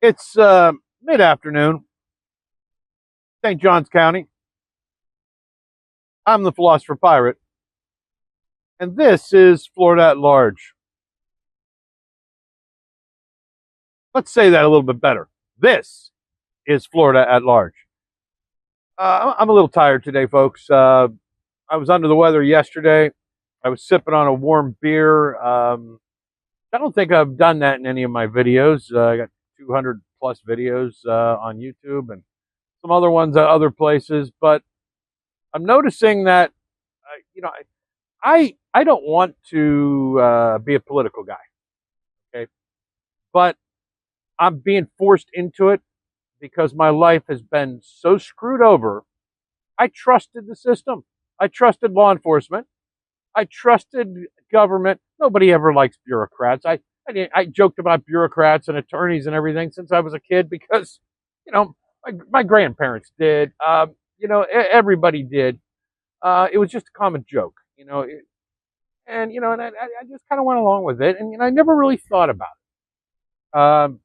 It's mid-afternoon, St. Johns County. I'm the Philosopher Pirate, and this is Florida at Large. Let's say that a little bit better. This is Florida at Large. I'm a little tired today, folks. I was under the weather yesterday. I was sipping on a warm beer. I don't think I've done that in any of my videos. I got 200 plus videos on YouTube and some other ones at other places, but I'm noticing that I don't want to be a political guy, okay? But I'm being forced into it because my life has been so screwed over. I trusted the system. I trusted law enforcement. I trusted government. Nobody ever likes bureaucrats. I joked about bureaucrats and attorneys and everything since I was a kid because, my grandparents did. Everybody did. It was just a common joke, and I just kind of went along with it, and I never really thought about it.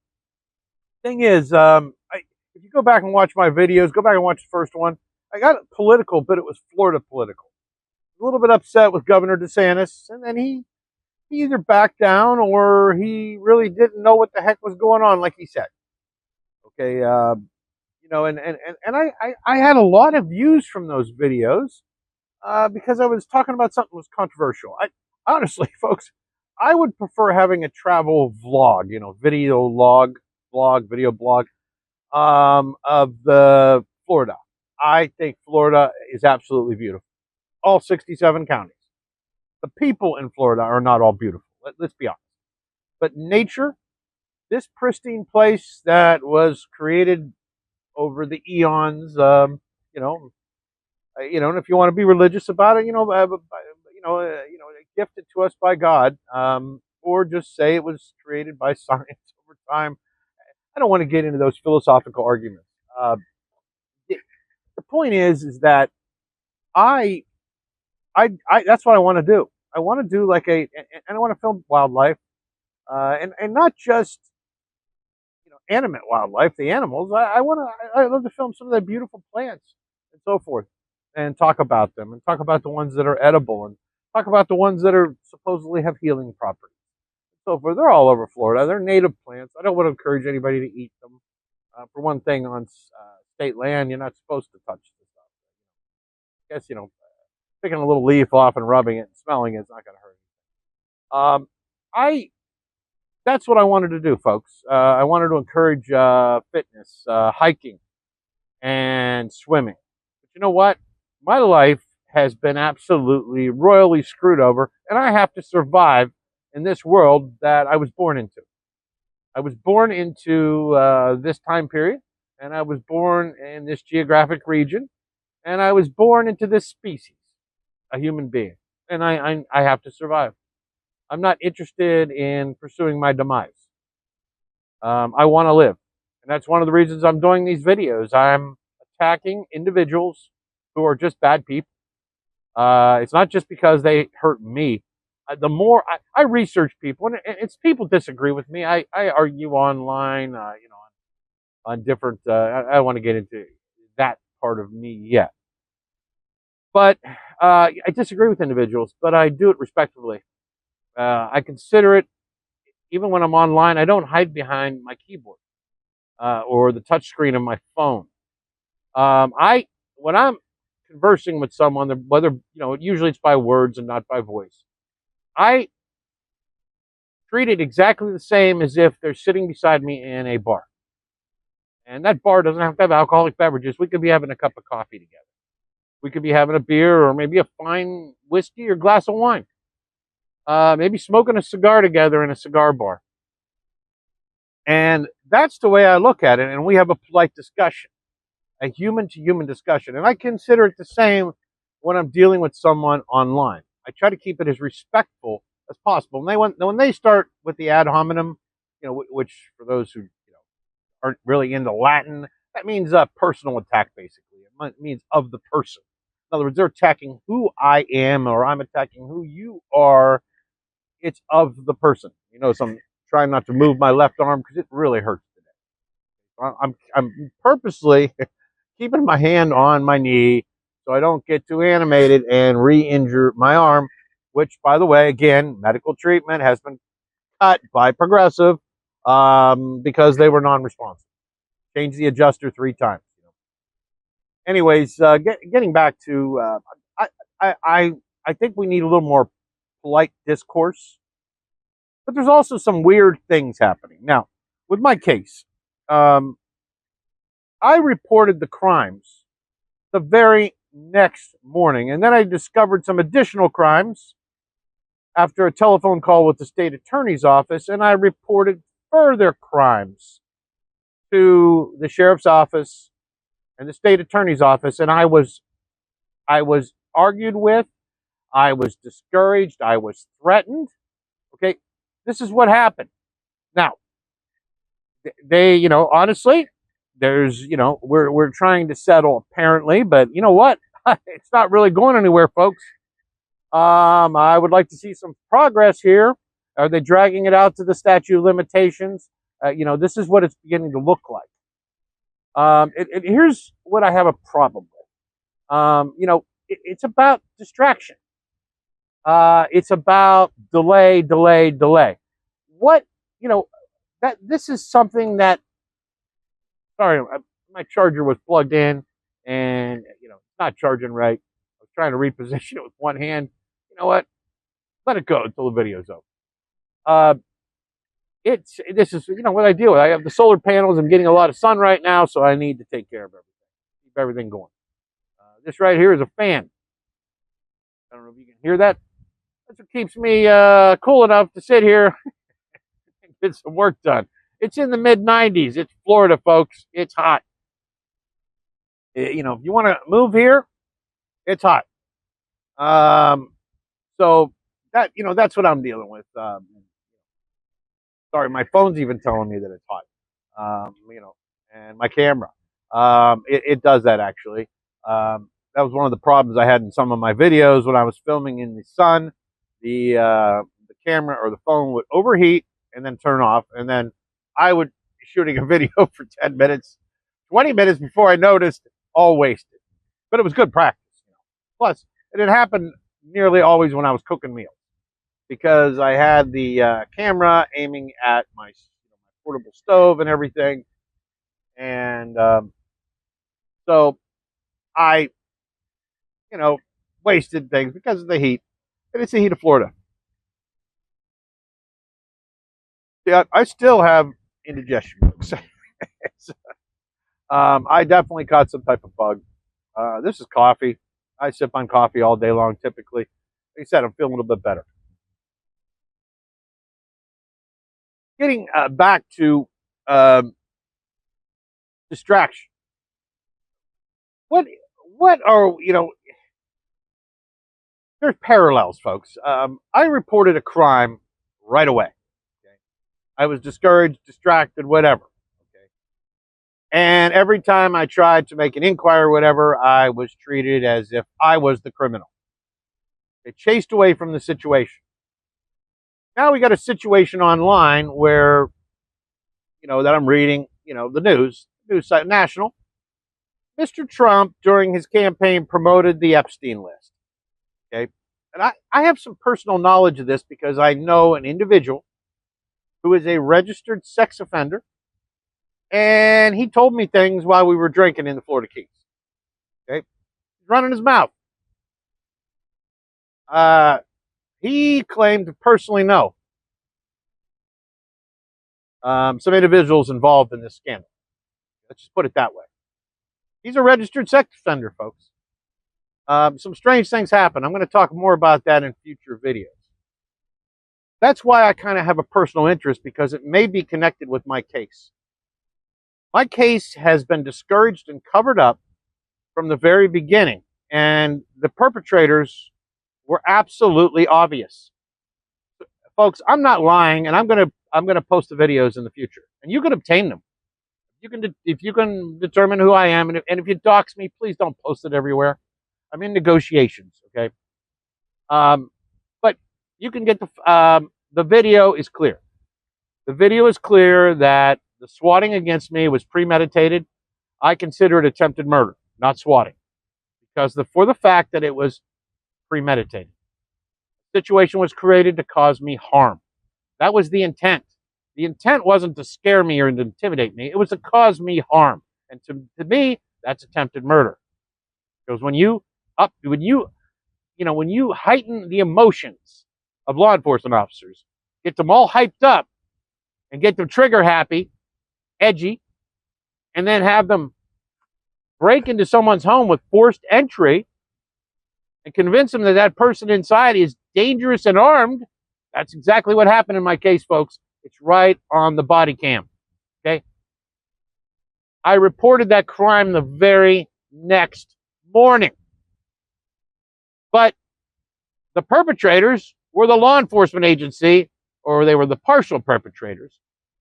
Thing is, if you go back and watch my videos, go back and watch the first one. I got political, but it was Florida political. A little bit upset with Governor DeSantis, and then he either backed down or he really didn't know what the heck was going on, like he said. Okay, I had a lot of views from those videos because I was talking about something that was controversial. Honestly, folks, I would prefer having a travel vlog, video log, video blog, of the Florida. I think Florida is absolutely beautiful. All 67 counties. The people in Florida are not all beautiful. Let's be honest. But nature, this pristine place that was created over the eons, and if you want to be religious about it, gifted to us by God, or just say it was created by science over time. I don't want to get into those philosophical arguments. The point is that I that's what I want to do. I want to do and I want to film wildlife, and not just animate wildlife, the animals. I love to film some of the beautiful plants and so forth, and talk about them, and talk about the ones that are edible, and talk about the ones that are supposedly have healing properties. So forth. They're all over Florida. They're native plants. I don't want to encourage anybody to eat them. For one thing, on state land, you're not supposed to touch the stuff. I guess picking a little leaf off and rubbing it and smelling it is not going to hurt anything. That's what I wanted to do, folks. I wanted to encourage fitness, hiking, and swimming. But you know what? My life has been absolutely royally screwed over, and I have to survive in this world that I was born into. I was born into this time period, and I was born in this geographic region, and I was born into this species, a human being, and I have to survive. I'm not interested in pursuing my demise. I want to live, and that's one of the reasons I'm doing these videos. I'm attacking individuals who are just bad people. It's not just because they hurt me. The more I research people, and it's people disagree with me. I argue online, on different. I don't want to get into that part of me yet, but I disagree with individuals, but I do it respectfully. I consider it, even when I'm online, I don't hide behind my keyboard or the touch screen of my phone. When I'm conversing with someone, whether usually it's by words and not by voice, I treat it exactly the same as if they're sitting beside me in a bar. And that bar doesn't have to have alcoholic beverages. We could be having a cup of coffee together. We could be having a beer or maybe a fine whiskey or glass of wine. Maybe smoking a cigar together in a cigar bar. And that's the way I look at it. And we have a polite discussion, a human-to-human discussion. And I consider it the same when I'm dealing with someone online. I try to keep it as respectful as possible. When they start with the ad hominem, which for those who aren't really into Latin, that means a personal attack, basically. It means of the person. In other words, they're attacking who I am, or I'm attacking who you are. It's of the person. So I'm trying not to move my left arm because it really hurts today. I'm purposely keeping my hand on my knee so I don't get too animated and re-injure my arm, which, by the way, again, medical treatment has been cut by Progressive because they were non-responsive. Changed the adjuster 3 times. Anyways, getting back to, I, I think we need a little more polite discourse, but there's also some weird things happening. Now, with my case, I reported the crimes the very next morning, and then I discovered some additional crimes after a telephone call with the state attorney's office, and I reported further crimes to the sheriff's office and the state attorney's office, and I was argued with, I was discouraged, I was threatened. Okay, this is what happened. Now, they, honestly, there's, we're trying to settle apparently, but you know what? It's not really going anywhere, folks. I would like to see some progress here. Are they dragging it out to the statute of limitations? This is what it's beginning to look like. Here's what I have a problem with. It's about distraction. It's about delay. What, that this is something that, sorry, my charger was plugged in and, it's not charging right. I was trying to reposition it with one hand. You know what? Let it go until the video's over. This is, what I deal with. I have the solar panels. I'm getting a lot of sun right now, so I need to take care of everything, keep everything going. This right here is a fan. I don't know if you can hear that. That's what keeps me cool enough to sit here and get some work done. It's in the mid-90s. It's Florida, folks. It's hot. If you want to move here, it's hot. So that that's what I'm dealing with. Sorry, my phone's even telling me that it's hot. And my camera, it does that actually. That was one of the problems I had in some of my videos when I was filming in the sun. The camera or the phone would overheat and then turn off, and then I would be shooting a video for 10 minutes, 20 minutes before I noticed, all wasted. But it was good practice. Plus, it had happened nearly always when I was cooking meals because I had the camera aiming at my portable stove and everything. And so I, wasted things because of the heat. And it's the heat of Florida. Yeah, I still have indigestion. I definitely caught some type of bug. This is coffee. I sip on coffee all day long, typically. Like I said, I'm feeling a little bit better. Getting back to distraction. What are, there's parallels, folks. I reported a crime right away. Okay? I was discouraged, distracted, whatever. Okay? And every time I tried to make an inquiry or whatever, I was treated as if I was the criminal. It chased away from the situation. Now we got a situation online where, that I'm reading, the news site, national. Mr. Trump, during his campaign, promoted the Epstein list. Okay. And I have some personal knowledge of this because I know an individual who is a registered sex offender. And he told me things while we were drinking in the Florida Keys. Okay. He's running his mouth. He claimed to personally know some individuals involved in this scandal. Let's just put it that way. He's a registered sex offender, folks. Some strange things happen. I'm going to talk more about that in future videos. That's why I kind of have a personal interest, because it may be connected with my case. My case has been discouraged and covered up from the very beginning, and the perpetrators were absolutely obvious. Folks, I'm not lying, and I'm going to post the videos in the future, and you can obtain them. If you can determine who I am, and if you dox me, please don't post it everywhere. I'm in negotiations, okay? But you can get the video is clear. The video is clear that the swatting against me was premeditated. I consider it attempted murder, not swatting, because for the fact that it was premeditated. The situation was created to cause me harm. That was the intent. The intent wasn't to scare me or to intimidate me. It was to cause me harm. And to me, that's attempted murder. Because when you heighten the emotions of law enforcement officers, get them all hyped up and get them trigger happy, edgy, and then have them break into someone's home with forced entry and convince them that that person inside is dangerous and armed. That's exactly what happened in my case, folks. It's right on the body cam. Okay? I reported that crime the very next morning. But the perpetrators were the law enforcement agency, or they were the partial perpetrators.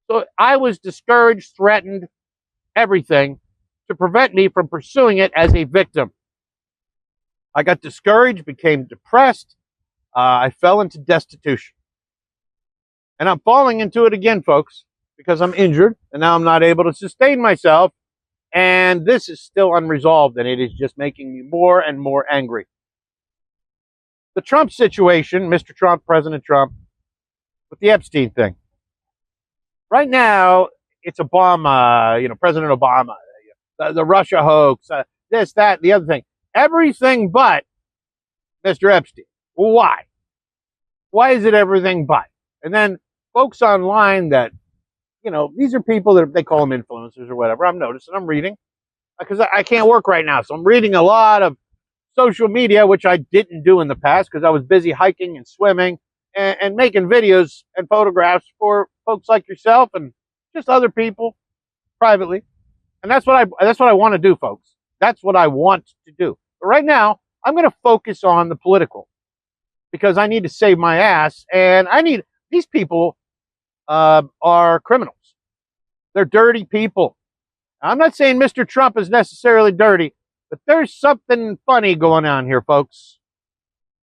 So I was discouraged, threatened, everything to prevent me from pursuing it as a victim. I got discouraged, became depressed. I fell into destitution. And I'm falling into it again, folks, because I'm injured and now I'm not able to sustain myself. And this is still unresolved, and it is just making me more and more angry. The Trump situation, Mr. Trump, President Trump, with the Epstein thing. Right now, it's Obama, President Obama, the Russia hoax, this, that, the other thing. Everything but Mr. Epstein. Why? Why is it everything but? And then folks online that, these are people that they call them influencers or whatever. I'm noticing, I'm reading, because I can't work right now. So I'm reading a lot of social media, which I didn't do in the past because I was busy hiking and swimming and making videos and photographs for folks like yourself and just other people privately. And that's what I want to do, folks. That's what I want to do. But right now, I'm going to focus on the political because I need to save my ass, and these people are criminals. They're dirty people. I'm not saying Mr. Trump is necessarily dirty, but there's something funny going on here, folks.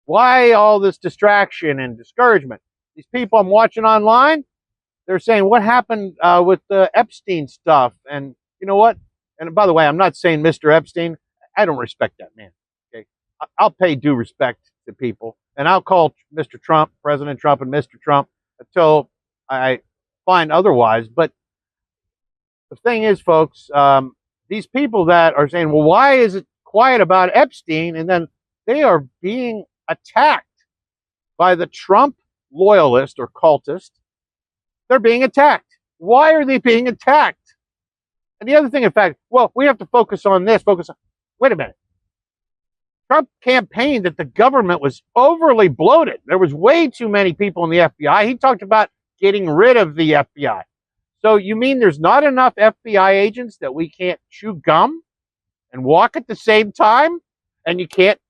Why all this distraction and discouragement? These people I'm watching online, they're saying, what happened with the Epstein stuff? And you know what? And by the way, I'm not saying Mr. Epstein. I don't respect that man. Okay, I'll pay due respect to people, and I'll call Mr. Trump, President Trump, and Mr. Trump until I find otherwise. But the thing is, folks, these people that are saying, well, why is it quiet about Epstein? And then they are being attacked by the Trump loyalist or cultist. They're being attacked. Why are they being attacked? And the other thing, in fact, well, we have to focus on this, wait a minute. Trump campaigned that the government was overly bloated. There was way too many people in the FBI. He talked about getting rid of the FBI. So you mean there's not enough FBI agents that we can't chew gum and walk at the same time? And you can't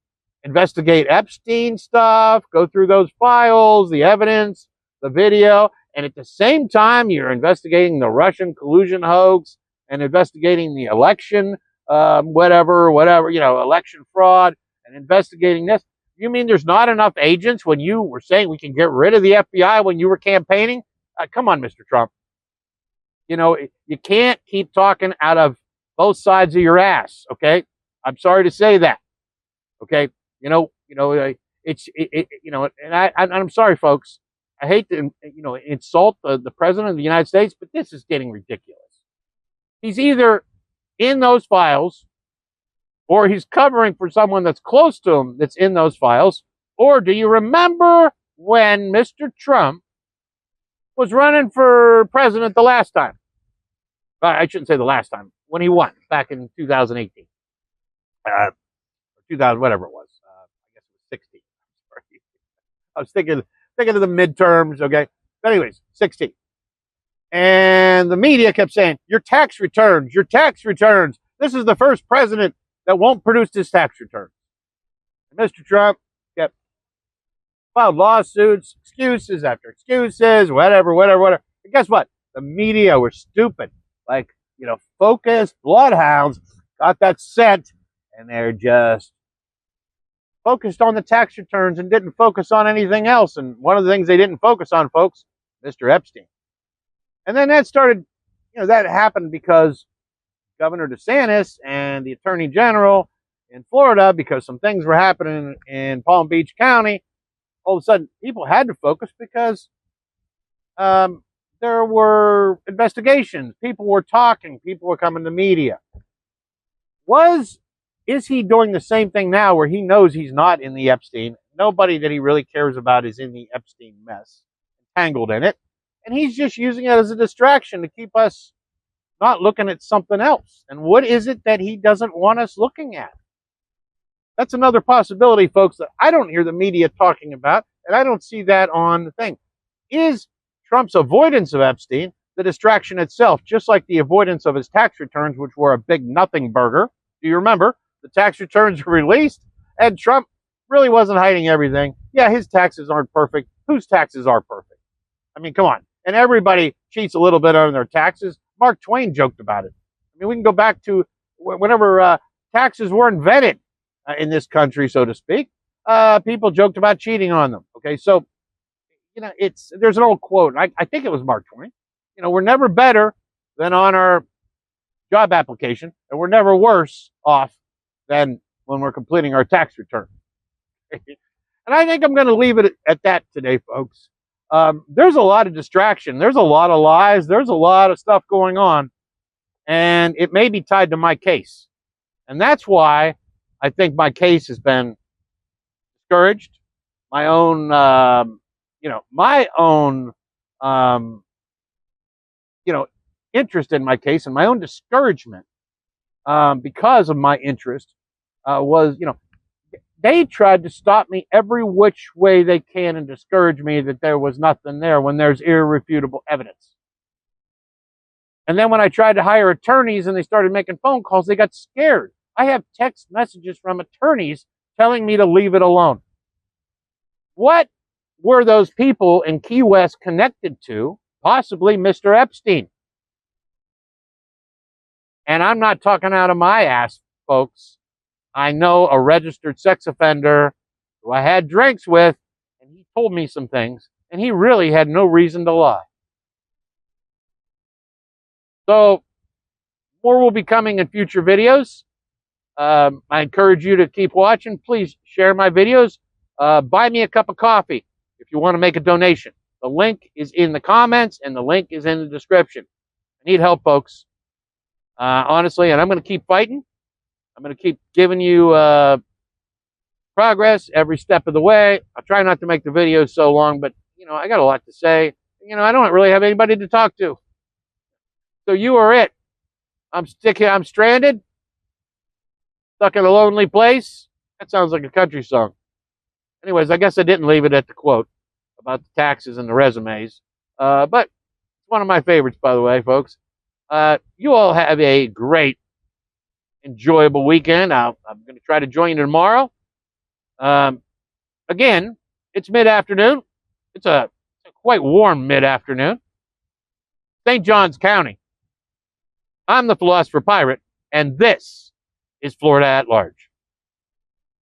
investigate Epstein stuff, go through those files, the evidence, the video, and at the same time you're investigating the Russian collusion hoax and investigating the election, election fraud, and investigating this. You mean there's not enough agents when you were saying we can get rid of the FBI when you were campaigning? Come on, Mr. Trump. You can't keep talking out of both sides of your ass, okay? I'm sorry to say that, okay? And I'm sorry, folks. I hate to, insult the president of the United States, but this is getting ridiculous. He's either in those files, or he's covering for someone that's close to him that's in those files. Or do you remember when Mr. Trump was running for president the last time? I shouldn't say the last time. When he won back in 2018. 2000, whatever it was. I guess it was 16. Sorry. I was thinking of the midterms, okay? But anyways, 16. And the media kept saying, your tax returns. This is the first president that won't produce his tax returns. And Mr. Trump kept filed lawsuits, excuses after excuses, whatever. And guess what? The media were stupid. Like, focused bloodhounds got that scent, and they're just focused on the tax returns and didn't focus on anything else. And one of the things they didn't focus on, folks, Mr. Epstein. And then that started that happened because Governor DeSantis and the Attorney General in Florida, because some things were happening in Palm Beach County, all of a sudden people had to focus because there were investigations. People were talking. People were coming to media. Is he doing the same thing now where he knows he's not in the Epstein? Nobody that he really cares about is in the Epstein mess, tangled in it. And he's just using it as a distraction to keep us not looking at something else. And what is it that he doesn't want us looking at? That's another possibility, folks, that I don't hear the media talking about, and I don't see that on the thing. Is Trump's avoidance of Epstein the distraction itself, just like the avoidance of his tax returns, which were a big nothing burger? Do you remember? The tax returns were released, and Trump really wasn't hiding everything. Yeah, his taxes aren't perfect. Whose taxes are perfect? I mean, come on. And everybody cheats a little bit on their taxes. Mark Twain joked about it. I mean, we can go back to whenever taxes were invented in this country, so to speak. People joked about cheating on them. Okay, so, there's an old quote. I think it was Mark Twain. We're never better than on our job application, and we're never worse off than when we're completing our tax return. And I think I'm going to leave it at that today, folks. There's a lot of distraction. There's a lot of lies. There's a lot of stuff going on, and it may be tied to my case. And that's why I think my case has been discouraged. My own, interest in my case and my own discouragement because of my interest was, they tried to stop me every which way they can and discourage me that there was nothing there when there's irrefutable evidence. And then when I tried to hire attorneys and they started making phone calls, they got scared. I have text messages from attorneys telling me to leave it alone. What were those people in Key West connected to? Possibly Mr. Epstein. And I'm not talking out of my ass, folks. I know a registered sex offender who I had drinks with, and he told me some things, and he really had no reason to lie. So, more will be coming in future videos. I encourage you to keep watching. Please share my videos. Buy me a cup of coffee if you want to make a donation. The link is in the comments, and the link is in the description. I need help, folks. Honestly, and I'm going to keep fighting. I'm going to keep giving you progress every step of the way. I'll try not to make the videos so long, but, I got a lot to say. I don't really have anybody to talk to. So you are it. I'm stranded, stuck in a lonely place. That sounds like a country song. Anyways, I guess I didn't leave it at the quote about the taxes and the resumes. But it's one of my favorites, by the way, folks. You all have a great, enjoyable weekend. I'm going to try to join you tomorrow. Again, it's mid-afternoon. It's a quite warm mid-afternoon. St. Johns County. I'm the Philosopher Pirate, and this is Florida at Large.